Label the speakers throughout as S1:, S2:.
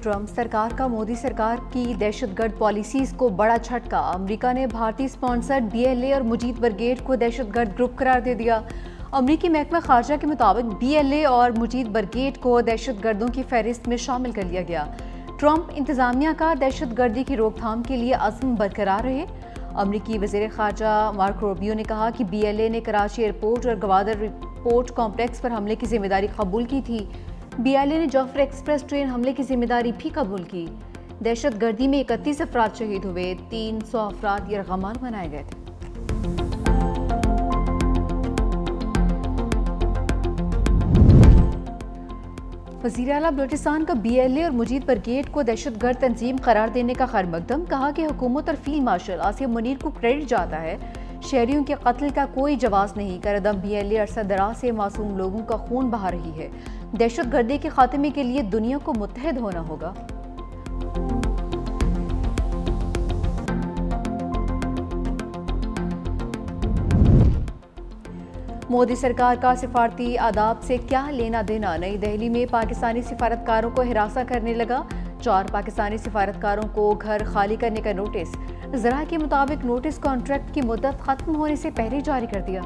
S1: Trump सरकार का मोदी सरकार की दहशतगर्द पॉलिसीज को बड़ा झटका। अमेरिका ने भारतीय स्पॉन्सर्ड बीएलए और मुजीब ब्रिगेड को दहशतगर्द ग्रुप करार दे दिया। अमेरिकी महकमा खारजा के मुताबिक बीएलए और मुजीब ब्रिगेड को दहशतगर्दों की फहरिस्त में शामिल कर लिया गया। ट्रंप इंतजामिया का दहशतगर्दी की रोकथाम के लिए अज़्म बरकरार रहे। अमेरिकी वज़ीर खारजा मार्को रूबियो ने कहा कि बीएलए ने कराची एयरपोर्ट और गवादर पोर्ट कॉम्प्लेक्स पर हमले की जिम्मेदारी कबूल की थी। बीएलए ने जाफर एक्सप्रेस ट्रेन हमले की जिम्मेदारी भी कबूल की। दहशतगर्दी में 31 अफराद शहीद हुए, 300 अफराद यरगमाल बनाए गए थे। वज़ीर आला बलूचिस्तान का बीएलए और मुजीब ब्रिगेड को दहशतगर्द तंजीम करार देने का खैर मकदम। कहा कि हुकूमत और फील्ड मार्शल आसिम मुनीर को क्रेडिट जाता है। शहरियों के कत्ल का कोई जवाब नहीं कर अदम बीएलए अरसा दराज से मासूम लोगों का खून बहा रही है। दहशतगर्दी के खात्मे के लिए दुनिया को मुत्तहद होना होगा। मोदी सरकार का सिफारती आदाब से क्या लेना देना। नई दिल्ली में पाकिस्तानी सिफारतकारों को हिरासा करने लगा। 4 पाकिस्तानी सिफारतकारों को घर खाली करने का नोटिस। जरा के मुताबिक नोटिस कॉन्ट्रैक्ट की मुद्दत खत्म होने से पहले जारी कर दिया।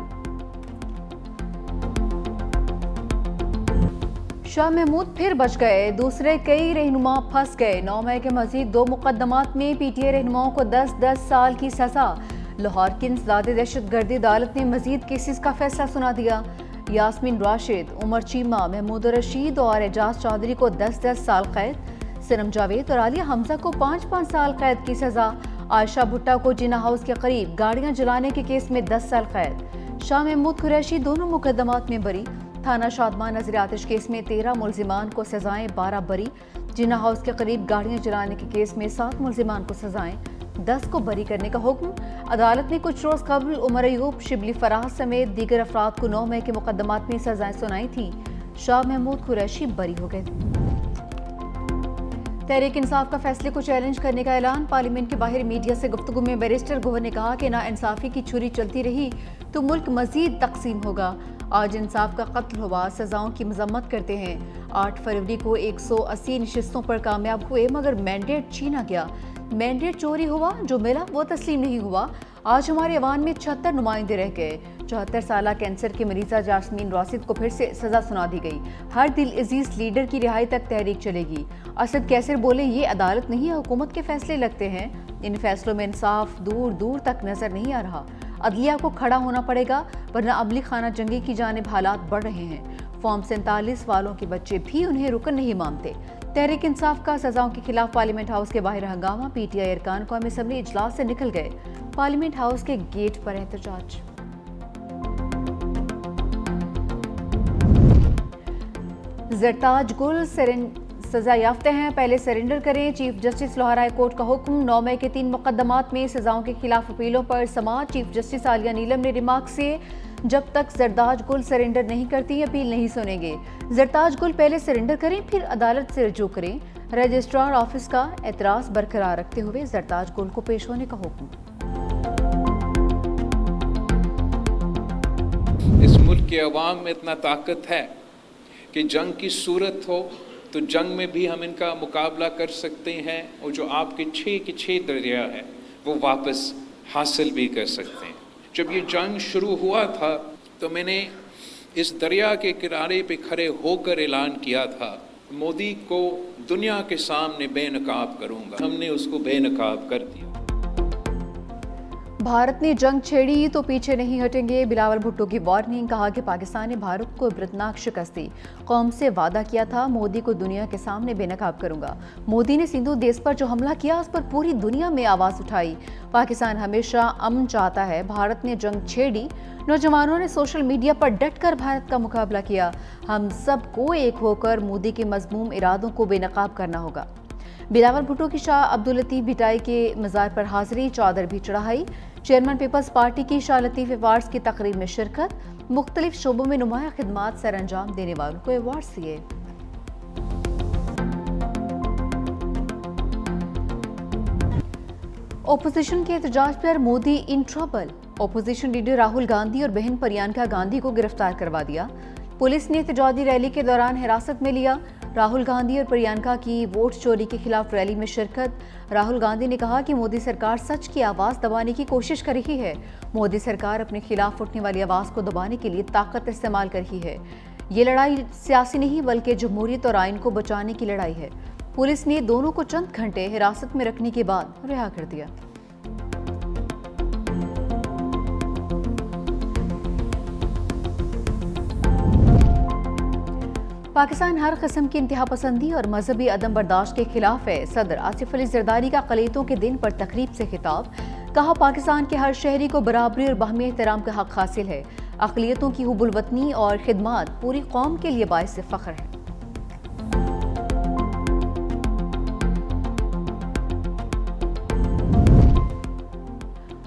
S1: शाह महमूद फिर बच गए, दूसरे कई रहनुमा फंस गए। 9 मई के मजीद 2 मुकदमात में पीटीआई रहनुमाओं को 10-10 साल की सजा। लाहौर की इंसदादे दहशतगर्दी अदालत ने मजीद केसेस का फैसला सुना दिया। यास्मीन राशिद, उमर चीमा, महमूद रशीद और एजाज चौधरी को 10-10 साल कैद। सनम जावेद और आलिया हमजा को 5-5 साल कैद की सजा। आयशा भुट्टा को जिना हाउस के करीब गाड़ियां जलाने के केस में 10 साल कैद। शाह महमूद कुरैशी दोनों मुकदमात में बरी। थाना शादमान नजर आतिश केस में 13 मुल्जिमान को सजाएं, 12 बरी। जिना हाउस के करीब गाड़ियां जलाने के केस में 7 मुल्जिमान को सजाएं, 10 को बरी करने का हुक्म। अदालत ने कुछ रोज कबल उमर अयूब, शिबली फराह समेत दीगर अफराद को 9 मई के मुकदमात में सजाएं सुनाई थी। शाह महमूद कुरैशी बरी हो गए। तहरीक इंसाफ का फैसले को चैलेंज करने का ऐलान। पार्लियामेंट के बाहर मीडिया से गुफ्तगू में बैरिस्टर गोहर ने कहा कि नाइंसाफी की छुरी चलती रही तो मुल्क मजीद तकसीम होगा। आज इंसाफ का कत्ल हुआ, सजाओं की मजम्मत करते हैं। 8 फरवरी को 180 नशिस्तों पर कामयाब हुए मगर मैंडेट छीना गया। मैंडेट चोरी हुआ, जो मिला वो तस्लीम नहीं हुआ। आज हमारे अवान में 76 नुमाइंदे रह गए। 74 साल कैंसर की मरीजा यास्मीन राशिद को फिर से सजा सुना दी गई। हर दिल अजीज लीडर की रिहाई तक तहरीक चलेगी। असद कैसर बोले, ये अदालत नहीं हुकूमत के फैसले लगते हैं। इन फैसलों में इंसाफ दूर दूर तक नजर नहीं आ रहा। अदलिया को खड़ा होना पड़ेगा वरना अमली खाना जंगी की जानिब हालात बढ़ रहे हैं। फॉर्म 47 वालों के बच्चे भी उन्हें रुकन नहीं मानते। तहरीक इंसाफ का सजाओं के खिलाफ पार्लियामेंट हाउस के बाहर हंगामा। पीटीआई अरकान कौमी असम्बली इजलास से निकल गए। पार्लियामेंट हाउस के गेट पर एहतजाज। जरताज गुल सजा याफ्ते हैं, पहले सरेंडर करें। Chief justice Lahore high court का हुक्म। 9 मई के 3 मुकदमात में सजाओं के खिलाफ अपीलों पर समाअत। चीफ जस्टिस आलिया नीलम ने रिमार्क से जब तक जरताज गुल सरेंडर नहीं करती अपील नहीं सुनेंगे। जरताज गुल पहले सरेंडर करें फिर अदालत से रजू करें। रजिस्ट्रार ऑफिस का एतराज बरकरार रखते हुए जरताज गुल को पेश होने का हुक्म।
S2: इस मुल्क के अवाम में इतना ताकत है कि जंग की सूरत हो तो जंग में भी हम इनका मुकाबला कर सकते हैं और जो आपके 6 के 6 दरिया है वो वापस हासिल भी कर सकते हैं। जब ये जंग शुरू हुआ था तो मैंने इस दरिया के किनारे पे खड़े होकर ऐलान किया था, मोदी को दुनिया के सामने बेनकाब करूंगा। हमने उसको बेनकाब कर दिया।
S1: भारत ने जंग छेड़ी तो पीछे नहीं हटेंगे। बिलावल भुट्टो की वार्निंग। कहा कि पाकिस्तान ने भारत को इबरतनाक शिकस्त दी। कौम से वादा किया था मोदी को दुनिया के सामने बेनकाब करूंगा। मोदी ने सिंधु देश पर जो हमला किया उस पर पूरी दुनिया में आवाज उठाई। पाकिस्तान हमेशा अमन चाहता है, भारत ने जंग छेड़ी। नौजवानों ने सोशल मीडिया पर डटकर भारत का मुकाबला किया। हम सबको एक होकर मोदी के मजमूम इरादों को बेनकाब करना होगा। बिलावल भुट्टो की शाह अब्दुल लतीफ भिटाई के मज़ार पर हाजिरी, चादर भी चढ़ाई। चेयरमैन पीपल्स पार्टी की शाह लतीफ अवार्ड्स की तकरीब में शिरकत। मुख्तलिफ शोबों में नुमाया खिदमात सर अंजाम देने वालों को अवार्ड्स दिए। ओपोजिशन के एहतजाज पर Modi in trouble. Opposition leader Rahul Gandhi और बहन प्रियंका गांधी को गिरफ्तार करवा दिया। पुलिस ने एहतजाजी रैली के दौरान हिरासत में लिया। राहुल गांधी और प्रियंका की वोट चोरी के खिलाफ रैली में शिरकत। राहुल गांधी ने कहा कि मोदी सरकार सच की आवाज दबाने की कोशिश कर रही है। मोदी सरकार अपने खिलाफ उठने वाली आवाज को दबाने के लिए ताकत इस्तेमाल कर रही है। ये लड़ाई सियासी नहीं बल्कि जमहूरियत और आइन को बचाने की लड़ाई है। पुलिस ने दोनों को चंद घंटे हिरासत में रखने के बाद रिहा कर दिया। पाकिस्तान हर किस्म की इंतहा पसंदी और मजहबी अदम बर्दाश्त के खिलाफ है। सदर आसिफ अली जरदारी का अक़लियतों के दिन पर तकरीब से खिताब। कहा, पाकिस्तान के हर शहरी को बराबरी और बाहमी एहतराम का हक हासिल है। अक़लियतों की हुब्बुल वतनी और खिदमत पूरी कौम के लिए बाइस फ़ख्र है।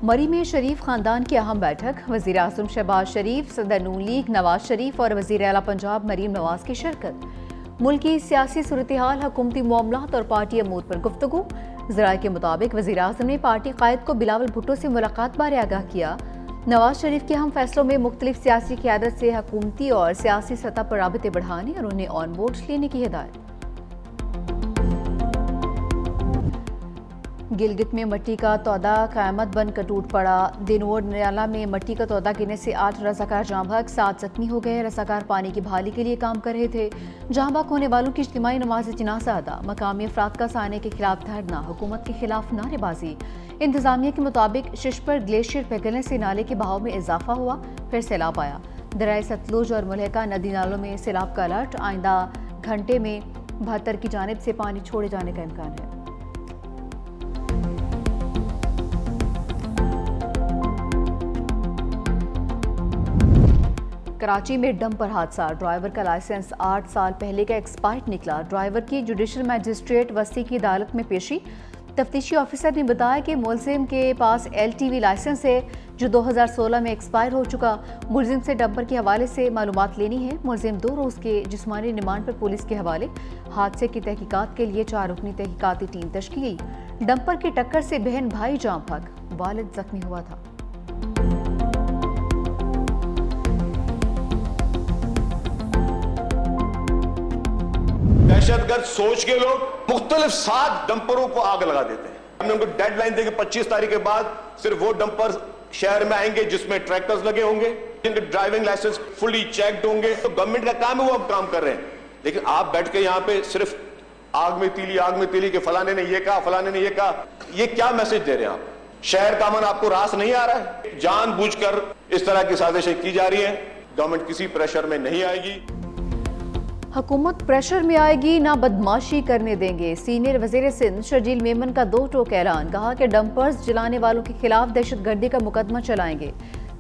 S1: मरी में शरीफ खानदान की अहम बैठक। वज़ीर आज़म शहबाज शरीफ, सदर नून लीग नवाज शरीफ और वज़ीर आला पंजाब मरीम नवाज की शिरकत। मुल्क की सियासी सूरत हाल, हुकूमती मामलात और पार्टी अमूर पर गुफ्तगू। ज़राए के मुताबिक वज़ीर आज़म ने पार्टी कायद को बिलावल भुट्टो से मुलाकात बारे आगाह किया। नवाज शरीफ के अहम फैसलों में मुख्तलिफ सियासी क़यादत से हुकूमती और सियासी सतह पर राबते बढ़ाने और उन्हें ऑन बोर्ड लेने की हिदायत। गिलगित में मट्टी का तौदा क़यामत बनकर टूट पड़ा। दिनोर नाला में मट्टी का तौदा गिरने से 8 रज़ाकार जाँ बहक, 7 जख्मी हो गए। रज़ाकार पानी की बहाली के लिए काम कर रहे थे। जाँ बहक होने वालों की इज्तिमाई नमाज जनाज़ा अदा। मकामी अफराद का साने के खिलाफ धरना, हुकूमत के खिलाफ नारेबाजी। इंतजामिया के मुताबिक शिश पर ग्लेशियर पिघलने से नाले के बहाव में इजाफा हुआ, फिर सैलाब आया। दरियाए सतलुज और मुलहका नदी नालों में सैलाब का अलर्ट। आइंदा घंटे में 72 की जानिब से पानी छोड़े जाने का इम्कान है। कराची में डंपर हादसा। ड्राइवर का लाइसेंस 8 साल पहले का एक्सपायर्ड निकला। ड्राइवर की जुडिशल मजिस्ट्रेट वसी की अदालत में पेशी। तफ्तीशी ऑफिसर ने बताया कि मुलजिम के पास LTV लाइसेंस है जो 2016 में एक्सपायर हो चुका। मुलजिम से डंपर के हवाले से मालूमात लेनी है। मुलजिम 2 रोज़ के जिस्मानी रिमांड पर पुलिस के हवाले। हादसे की तहकीकात के लिए 4 रुकनी तहकीकाती टीम तश्कील। डंपर की टक्कर से बहन भाई जाँ बहक, वालिद जख्मी हुआ था।
S3: दहशतगर्द सोच के लोग मुख्तलिफ 7 डंपरों को आग लगा देते हैं। हमने उनको डेडलाइन दी कि 25 तारीख के बाद सिर्फ वो डंपर शहर में आएंगे जिसमें ट्रैक्टर्स लगे होंगे, जिनके ड्राइविंग लाइसेंस फुली चेक्ड होंगे। तो गवर्नमेंट का काम है, वो अब काम कर रहे हैं। लेकिन आप बैठ के यहाँ पे सिर्फ आग में तीली के फलाने ने ये कहा, फलाने ने ये कहा, ये क्या मैसेज दे रहे हैं आप? शहर का अमन आपको रास नहीं आ रहा है? जानबूझकर इस तरह की साजिशें की जा रही है। गवर्नमेंट किसी प्रेशर में नहीं आएगी।
S1: हुकूमत प्रेशर में आएगी ना बदमाशी करने देंगे। सीनियर वजीर सिंध शर्जील मेमन का 2 टोक ऐलान। कहा कि डंपर्स जलाने वालों के खिलाफ दहशतगर्दी का मुकदमा चलाएंगे।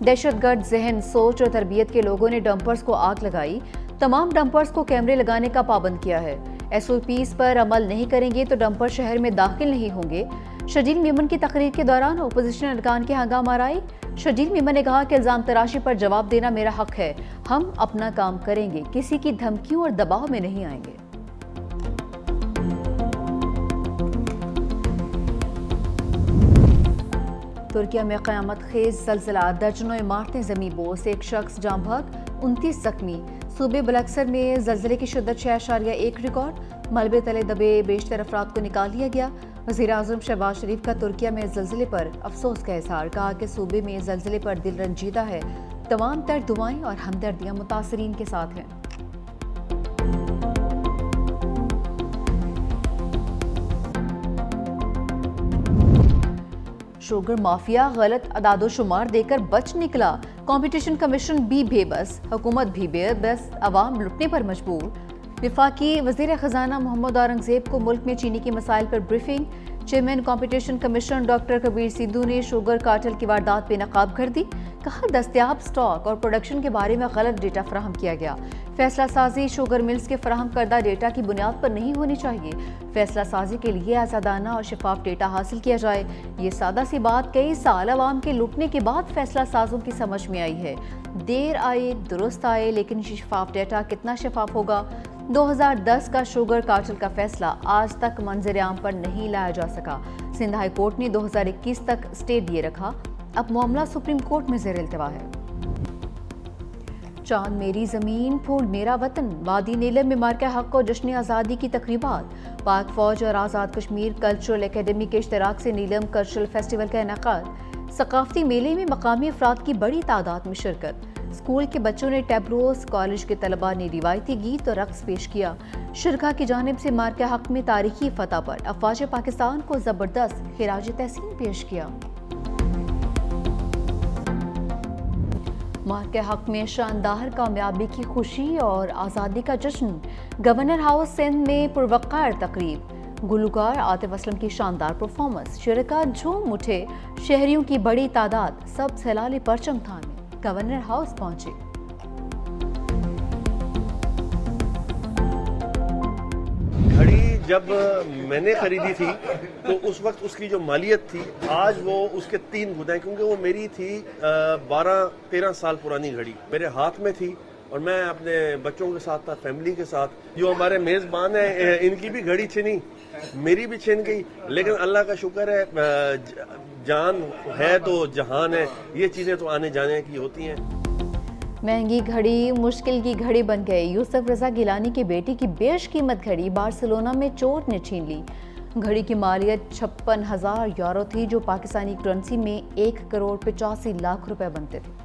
S1: दहशतगर्द जहन, सोच और तरबियत के लोगों ने डंपर्स को आग लगाई। तमाम डंपर्स को कैमरे लगाने का पाबंद किया है। SOPs पर अमल नहीं करेंगे तो डंपर शहर में दाखिल नहीं होंगे। शर्जील मेमन की तकरीर के दौरान अपोजिशन अरकान के हंगामा आराई। शर्जील मेमन ने कहा कि इल्जाम तराशी पर जवाब देना मेरा हक है। हम अपना काम करेंगे, किसी की धमकियों और दबाव में नहीं आएंगे। तुर्किया में क़यामत खेज ज़लज़ला, दर्जनों इमारतें ज़मीं बोस, 1 शख्स जाँ बहक, 29 जख्मी। सूबे बलक्सर में ज़लज़ले की शिद्दत 6.1 रिकॉर्ड। मलबे तले दबे बेशतर अफराद को निकाल लिया गया। वज़ीर आज़म शहबाज शरीफ का तुर्किया में ज़लज़ले पर अफसोस का इज़हार। कहा कि सूबे में ज़लज़ले पर दिल रंजीदा है। तमाम तर दुआएं और हमदर्दियां मुतासरीन के साथ हैं। शुगर माफिया गलत अदादोशुमार देकर बच निकला। कंपटीशन कमीशन भी बेबस, हुकूमत भी बेबस, अवाम लुटने पर मजबूर। वफाकी वज़ीर ख़जाना मोहम्मद औरंगज़ेब को मुल्क में चीनी के मसाइल पर briefing. Chairman competition commission doctor Kabir Sidhu ने शुगर कार्टेल की वारदात बेनकाब कर दी। कहा, दस्तयाब स्टॉक और प्रोडक्शन के बारे में गलत डेटा फराहम किया गया। फैसला साजी शुगर मिल्स के फराहम करदा डेटा की बुनियाद पर नहीं होनी चाहिए। फैसला साजी के लिए आज़ादाना और शफाफ डेटा हासिल किया जाए। ये सादा सी बात कई साल अवाम के लुटने के बाद फैसला साजों की समझ में आई है। देर आए दुरुस्त आए, लेकिन शफाफ डेटा कितना शफाफ होगा? 2010 का शुगर कार्टेल का फैसला आज तक मंजर आम पर नहीं लाया जा सका। सिंध हाई कोर्ट ने 2021 तक स्टे दिए रखा। अब मामला सुप्रीम कोर्ट में ज़ेर इल्तिवा है। चांद मेरी ज़मीन, फूल मेरा वतन, वादी नीलम में मार्का हक और जश्न आज़ादी की तकरीबात। पाक फौज और आज़ाद कश्मीर कल्चरल एकेडमी के इश्तराक से नीलम कल्चरल फेस्टिवल का इनेकाद। सकाफती मेले में मकामी अफराद की बड़ी तादाद में शिरकत। स्कूल के बच्चों ने टैबलोस, कॉलेज के तलबा ने रिवायती गीत और रक्स पेश किया। शुरका की जानिब से मार्का हक में तारीखी फतह पर अफवाज पाकिस्तान को ज़बरदस्त खिराज तहसीन पेश किया। मार्के हक में शानदार कामयाबी की खुशी और आज़ादी का जश्न। गवर्नर हाउस सिंध में पुरवकार तकरीब। गुलकार आतिफ असलम की शानदार परफॉर्मेंस। शुरका झूम उठे। शहरियों की बड़ी तादाद सब सैलाली परचम थामे गवर्नर हाउस पहुंचे।
S4: घड़ी जब मैंने खरीदी थी तो उस वक्त उसकी जो मालियत थी आज वो उसके 3 गुना है, क्योंकि वो मेरी थी 12-13 साल पुरानी घड़ी मेरे हाथ में थी और मैं अपने बच्चों के साथ था, फैमिली के साथ। जो हमारे मेज़बान हैं इनकी भी घड़ी छिनी, मेरी भी छिन गई, लेकिन अल्लाह का शुक्र है जान है तो जहान है। ये चीज़ें तो आने जाने की होती हैं।
S1: महंगी घड़ी मुश्किल की घड़ी बन गई। यूसुफ रजा गिलानी की बेटी की बेशकीमत घड़ी बार्सिलोना में चोर ने छीन ली। घड़ी की मालियत 56,000 यूरो थी, जो पाकिस्तानी करेंसी में 1 करोड़ 85 लाख रुपए बनते थे।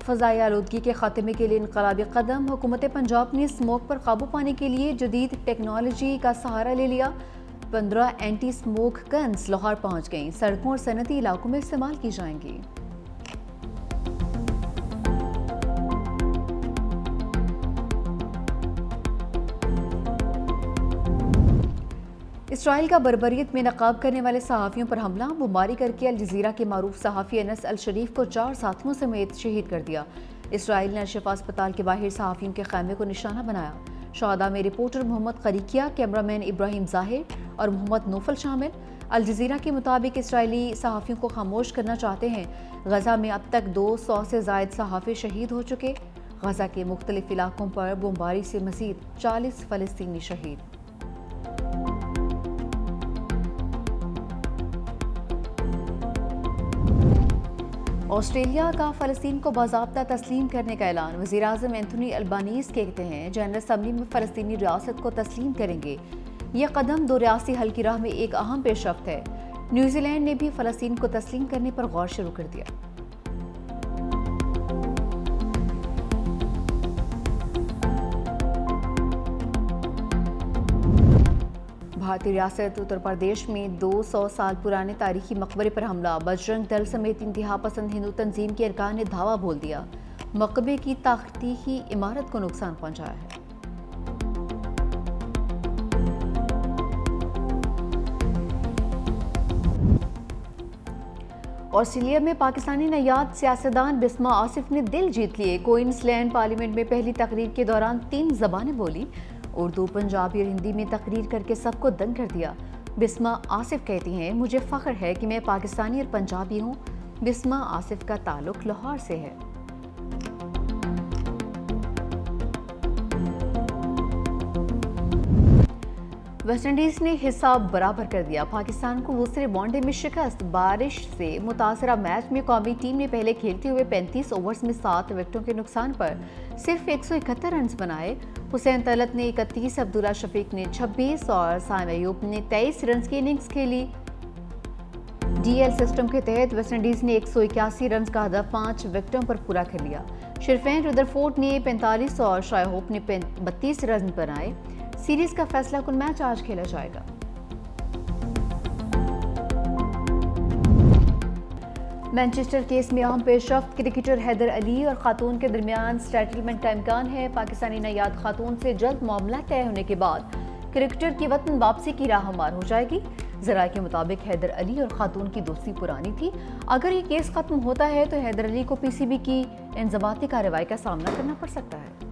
S1: फ़ज़ाई आलूदगी के खात्मे के लिए इनकलाबी कदम। हुकूमत पंजाब ने स्मोक पर काबू पाने के लिए जदीद टेक्नोलॉजी का सहारा ले लिया। 15 एंटी स्मोक गन्स लाहौर पहुंच गईं। सड़कों और सनती इलाकों में इस्तेमाल की जाएंगी। इसराइल का बर्बरियत में नकाब करने वाले सहाफ़ियों पर हमला। बमबारी करके अल जज़ीरा के मारूफ सहाफ़ी अनस अल शरीफ को 4 साथियों समेत शहीद कर दिया। इसराइल ने अल-शिफा अस्पताल के बाहर सहाफ़ियों के खैमे को निशाना बनाया। शहादा में रिपोर्टर मोहम्मद करीकिया, कैमरामैन इब्राहिम ज़ाहिर और मोहम्मद नौफल शामिल। अल जज़ीरा के मुताबिक इसराइली सहाफ़ियों को खामोश करना चाहते हैं। गज़ा में अब तक 200 से ज़ायद सहाफ़ी शहीद हो चुके। गज़ा के मुख्तलिफ इलाकों पर बमबारी से मज़ीद 40 फ़लस्तीनी शहीद। ऑस्ट्रेलिया का फ़लस्तीन को बाज़ाब्ता तस्लीम करने का ऐलान। वज़ीर-ए-आज़म एंथोनी अल्बानीज़ कहते हैं जनरल असम्बली में फ़लस्तीनी रियासत को तस्लीम करेंगे। यह कदम 2 रियासी हल की राह में एक अहम पेशरफ्त है। न्यूजीलैंड ने भी फ़लस्तीन को तस्लीम करने पर गौर शुरू कर दिया। भारतीय रियासत उत्तर प्रदेश में 200 साल पुराने तारीखी मकबरे पर हमला। बजरंग दल समेत इंतहा पसंद हिंदू तंजीम के अरकान ने धावा बोल दिया। मकबरे की तारीखी इमारत को नुकसान पहुंचाया है। ऑस्ट्रेलिया में पाकिस्तानी नयाद सियासतदान बिस्मा आसिफ ने दिल जीत लिए। क्वींसलैंड पार्लियामेंट में पहली तकरीर के दौरान 3 ज़बानें बोली। उर्दू, पंजाबी और हिंदी में तकरीर करके सबको दंग कर दिया। बिस्मा आसिफ कहती हैं, मुझे फ़ख्र है कि मैं पाकिस्तानी और पंजाबी हूँ। बिस्मा आसिफ का ताल्लुक लाहौर से है। वेस्टइंडीज़ ने हिसाब बराबर कर दिया। पाकिस्तान को दूसरे वनडे में शिकस्त। बारिश से मुतासरा मैच में कौमी टीम ने पहले खेलते हुए 35 ओवर्स में 7 विकेटों के नुकसान पर सिर्फ 171 रन बनाए। हुसैन तलत ने 31, अब्दुल्ला शफीक ने 26 और साइम अयूब ने 23 रन की इनिंग्स खेली। डीएल सिस्टम के तहत वेस्टइंडीज़ ने 181 रन का हदफ 5 विकेटों पर पूरा कर लिया। शिरफेन रुदरफोर्ड ने 45 और शाय होप ने 32 रन बनाए। सीरीज का फैसला कुल मैच आज खेला जाएगा। मैनचेस्टर केस में अहम पेशरफ्त। क्रिकेटर हैदर अली और खातून के दरमियान सेटलमेंट का इम्कान है। पाकिस्तानी नयाद खातून से जल्द मामला तय होने के बाद क्रिकेटर की वतन वापसी की राह हमवार हो जाएगी। ज़राए के मुताबिक हैदर अली और खातून की दोस्ती पुरानी थी। अगर ये केस खत्म होता है तो हैदर अली को पीसीबी की इंज़बाती कार्रवाई का सामना करना पड़ सकता है।